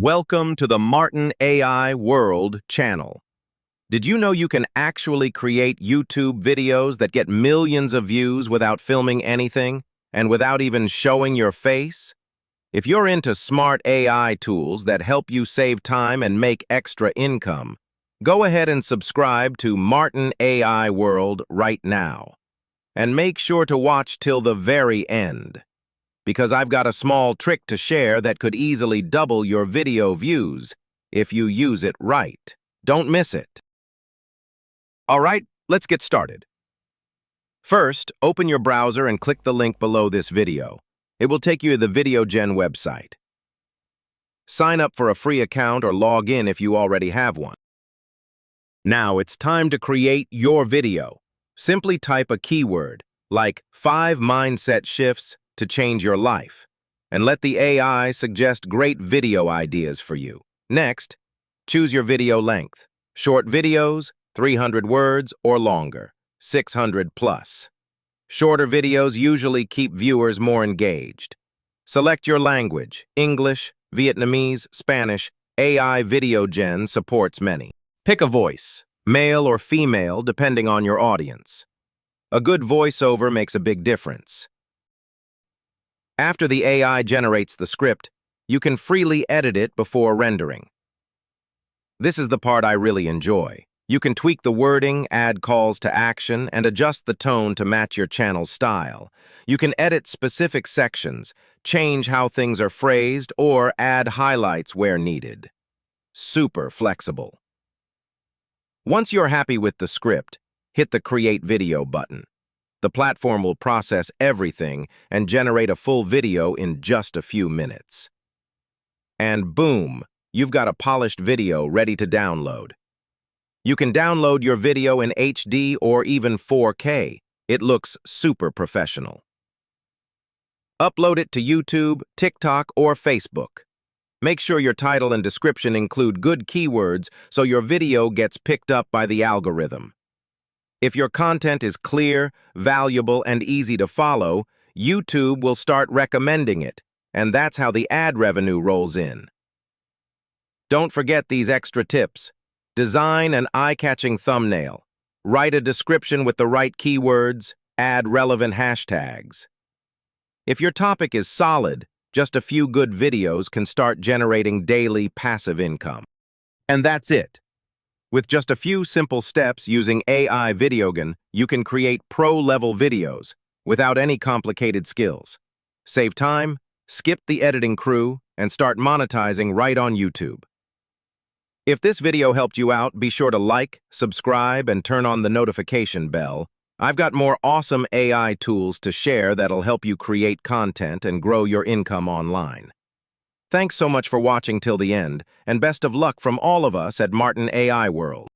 Welcome to the Martin AI World channel. Did you know you can actually create YouTube videos that get millions of views without filming anything and without even showing your face? If you're into smart AI tools that help you save time and make extra income, go ahead and subscribe to Martin AI World right now. And make sure to watch till the very end, because I've got a small trick to share that could easily double your video views if you use it right. Don't miss it. All right, let's get started. First, open your browser and click the link below this video. It will take you to the VideoGen website. Sign up for a free account or log in if you already have one. Now it's time to create your video. Simply type a keyword like 5 mindset shifts to change your life, and let the AI suggest great video ideas for you. Next, choose your video length. Short videos, 300 words or longer, 600 plus. Shorter videos usually keep viewers more engaged. Select your language, English, Vietnamese, Spanish. AI VideoGen supports many. Pick a voice, male or female, depending on your audience. A good voiceover makes a big difference. After the AI generates the script, you can freely edit it before rendering. This is the part I really enjoy. You can tweak the wording, add calls to action, and adjust the tone to match your channel's style. You can edit specific sections, change how things are phrased, or add highlights where needed. Super flexible. Once you're happy with the script, hit the Create Video button. The platform will process everything and generate a full video in just a few minutes. And boom, you've got a polished video ready to download. You can download your video in HD or even 4K. It looks super professional. Upload it to YouTube, TikTok, or Facebook. Make sure your title and description include good keywords so your video gets picked up by the algorithm. If your content is clear, valuable, and easy to follow, YouTube will start recommending it, and that's how the ad revenue rolls in. Don't forget these extra tips. Design an eye-catching thumbnail. Write a description with the right keywords. Add relevant hashtags. If your topic is solid, just a few good videos can start generating daily passive income. And that's it. With just a few simple steps using AI VideoGen, you can create pro-level videos without any complicated skills. Save time, skip the editing crew, and start monetizing right on YouTube. If this video helped you out, be sure to like, subscribe, and turn on the notification bell. I've got more awesome AI tools to share that'll help you create content and grow your income online. Thanks so much for watching till the end, and best of luck from all of us at Martin AI World.